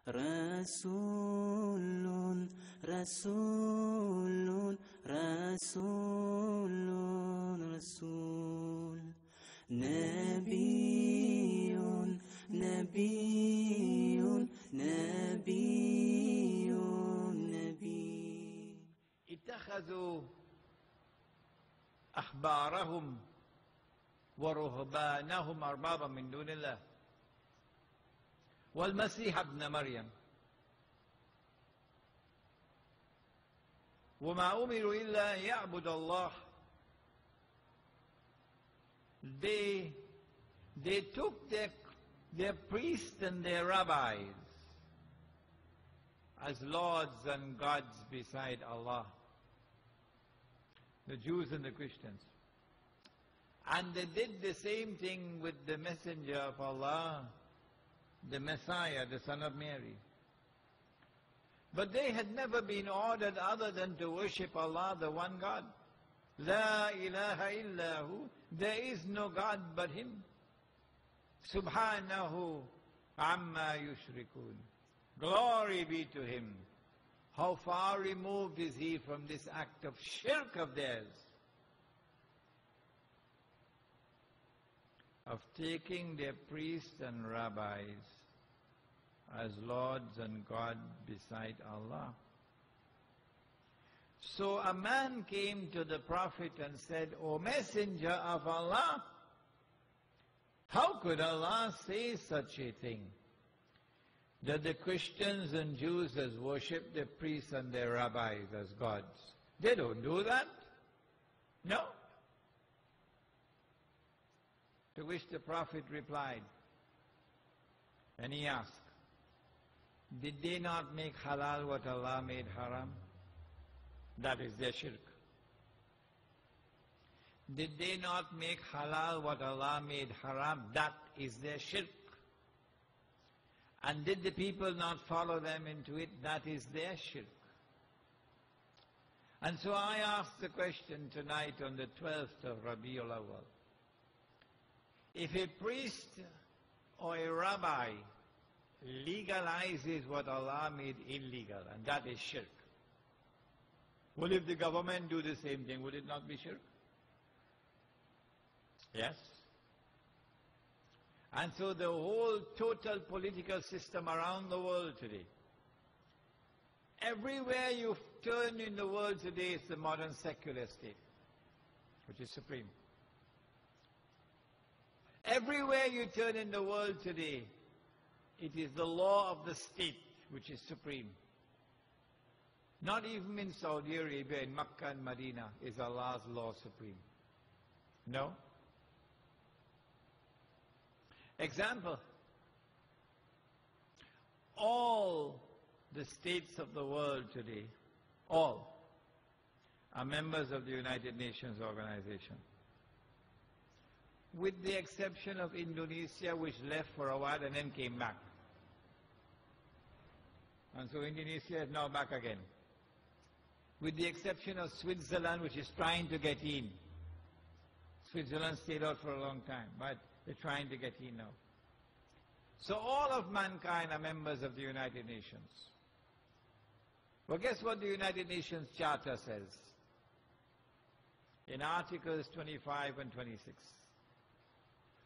رسول رسول رسول رسول نبي نبي نبي نبي اتخذوا أحبارهم ورهبانهم أربابا من دون الله والمسيح ابن مريم وما أمروا إلا أن يعبدوا الله. They took their priests and their rabbis as lords and gods beside Allah, the Jews and the Christians. And they did the same thing with the messenger of Allah, the Messiah, the son of Mary. But they had never been ordered other than to worship Allah, the one God. La ilaha illahu, there is no God but Him. Subhanahu amma yushrikun. Glory be to Him. How far removed is He from this act of shirk of theirs, of taking their priests and rabbis as lords and God beside Allah. So a man came to the Prophet and said, O Messenger of Allah, how could Allah say such a thing? That the Christians and Jews has worshipped their priests and their rabbis as gods. They don't do that. No. To which the Prophet replied, and he asked, did they not make halal what Allah made haram? That is their shirk. Did they not make halal what Allah made haram? That is their shirk. And did the people not follow them into it? That is their shirk. And so I ask the question tonight on the 12th of Rabiul Awwal. If a priest or a rabbi legalizes what Allah made illegal, and that is shirk, well, if the government do the same thing, would it not be shirk? Yes. And so the whole total political system around the world today, everywhere you turn in the world today, it's the modern secular state, which is supreme. Everywhere you turn in the world today, it is the law of the state which is supreme. Not even in Saudi Arabia, in Makkah and Medina, is Allah's law supreme. No. Example, all the states of the world today, all, are members of the United Nations organization. With the exception of Indonesia, which left for a while and then came back. And so Indonesia is now back again. With the exception of Switzerland, which is trying to get in. Switzerland stayed out for a long time, but they're trying to get in now. So all of mankind are members of the United Nations. Well, guess what the United Nations Charter says? In Articles 25 and 26.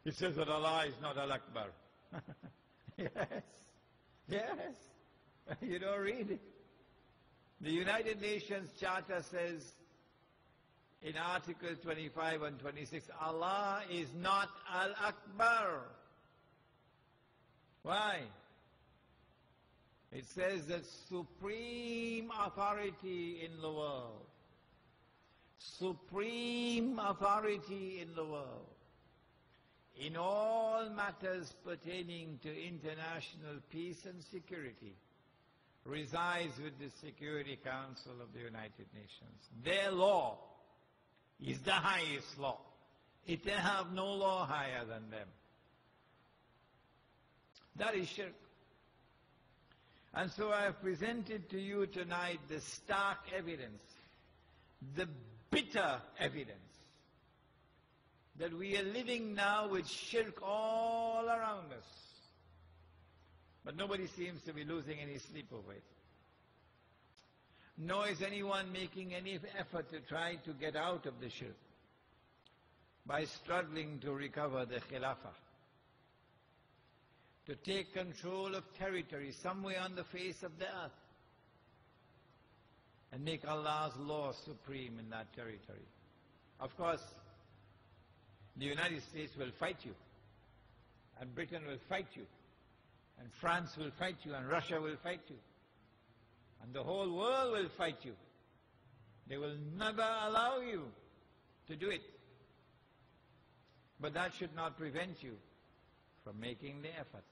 It says that Allah is not Al-Akbar. Yes. Yes. You don't read it. The United Nations Charter says in Article 25 and 26, Allah is not Al-Akbar. Why? It says that supreme authority in the world, supreme authority in the world, in all matters pertaining to international peace and security, resides with the Security Council of the United Nations. Their law is the highest law. It can have no law higher than them. That is shirk. And so I have presented to you tonight the stark evidence, the bitter evidence, that we are living now with shirk all around us. But nobody seems to be losing any sleep over it. Nor is anyone making any effort to try to get out of the shirk by struggling to recover the khilafah, to take control of territory somewhere on the face of the earth and make Allah's law supreme in that territory. Of course, the United States will fight you, and Britain will fight you, and France will fight you, and Russia will fight you, and the whole world will fight you. They will never allow you to do it. But that should not prevent you from making the effort.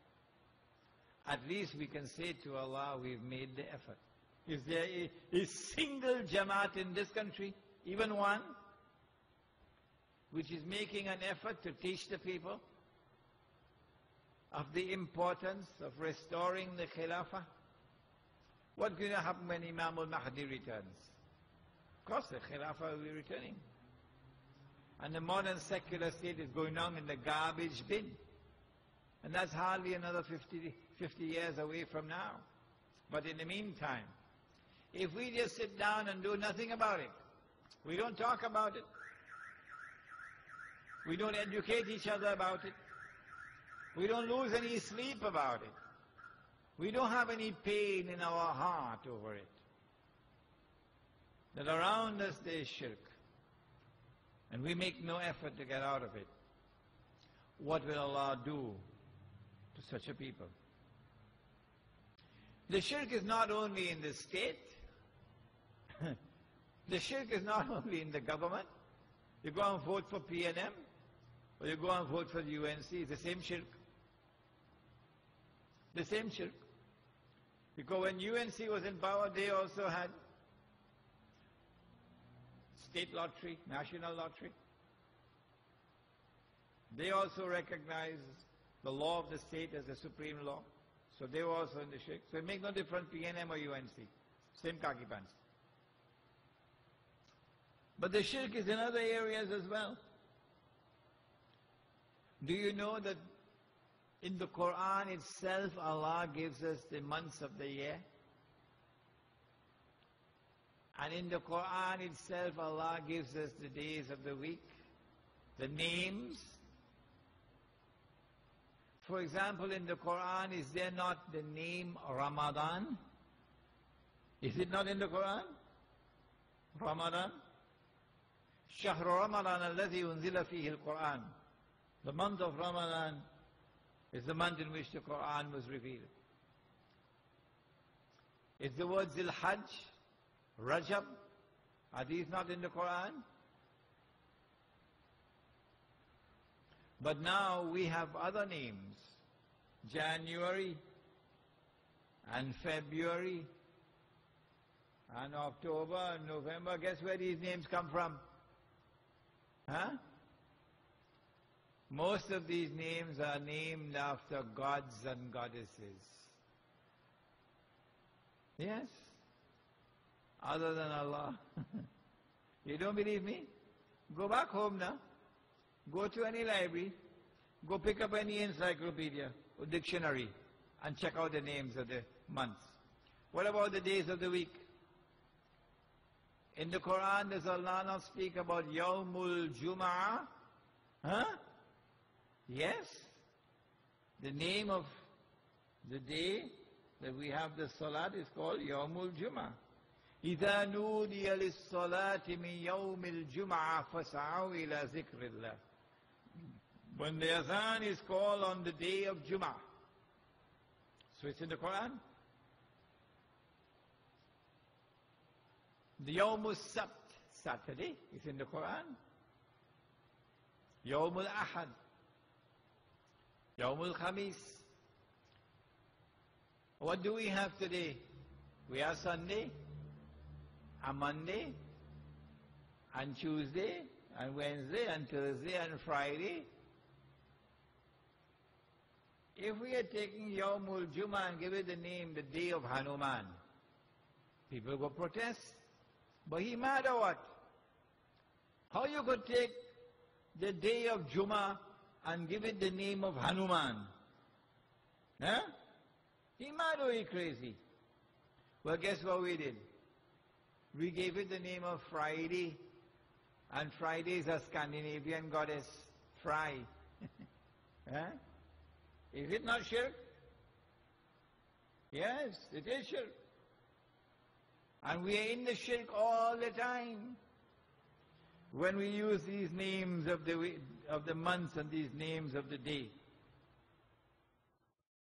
At least we can say to Allah, we've made the effort. Is there a single Jamaat in this country, even one, which is making an effort to teach the people of the importance of restoring the Khilafah? What's going to happen when Imam al-Mahdi returns? Of course the Khilafah will be returning. And the modern secular state is going on in the garbage bin. And that's hardly another 50 years away from now. But in the meantime, if we just sit down and do nothing about it, we don't talk about it, we don't educate each other about it, we don't lose any sleep about it, we don't have any pain in our heart over it, that around us there is shirk, and we make no effort to get out of it, what will Allah do to such a people? The shirk is not only in the state, the shirk is not only in the government. You go and vote for PNM, or you go and vote for the UNC, it's the same shirk. The same shirk. Because when UNC was in power, they also had state lottery, national lottery. They also recognized the law of the state as the supreme law. So they were also in the shirk. So it makes no difference, PNM or UNC. Same khaki pants. But the shirk is in other areas as well. Do you know that in the Quran itself, Allah gives us the months of the year? And in the Quran itself, Allah gives us the days of the week, the names. For example, in the Quran, is there not the name Ramadan? Is it not in the Quran? Ramadan? شهر رمضان الذي أنزل فيه القرآن. The month of Ramadan is the month in which the Quran was revealed. Is the word Zil Hajj, Rajab, are these not in the Quran? But now we have other names. January and February and October and November. Guess where these names come from? Huh? Most of these names are named after gods and goddesses. Yes. Other than Allah. You don't believe me? Go back home now. Go to any library. Go pick up any encyclopedia or dictionary and check out the names of the months. What about the days of the week? In the Quran, does Allah not speak about Yawmul Jum'ah? Huh? Yes. The name of the day that we have the Salat is called Yawmul Jum'ah. إِذَا نُودِيَ لِلصَّلَاةِ مِنْ يَوْمِ الْجُمْعَةِ فَاسْعَوْا إِلَى ذِكْرِ اللَّهِ. When the Azan is called on the day of Jum'ah. So it's in the Quran. The Yawmul Sabt, Saturday, is in the Quran. Yawmul Ahad, Yawmul Khamis. What do we have today? We have Sunday, and Monday, and Tuesday, and Wednesday, and Thursday, and Friday. If we are taking Yawmul Jummah and give it the name, the day of Hanuman, people will protest. But he mad or what? How you could take the day of Jummah and give it the name of Hanuman? Huh? He mad or he crazy? Well, guess what we did? We gave it the name of Friday, and Friday is a Scandinavian goddess, Fry. Huh? Is it not shirk? Yes, it is shirk. And we are in the shirk all the time. When we use these names of the months and these names of the day.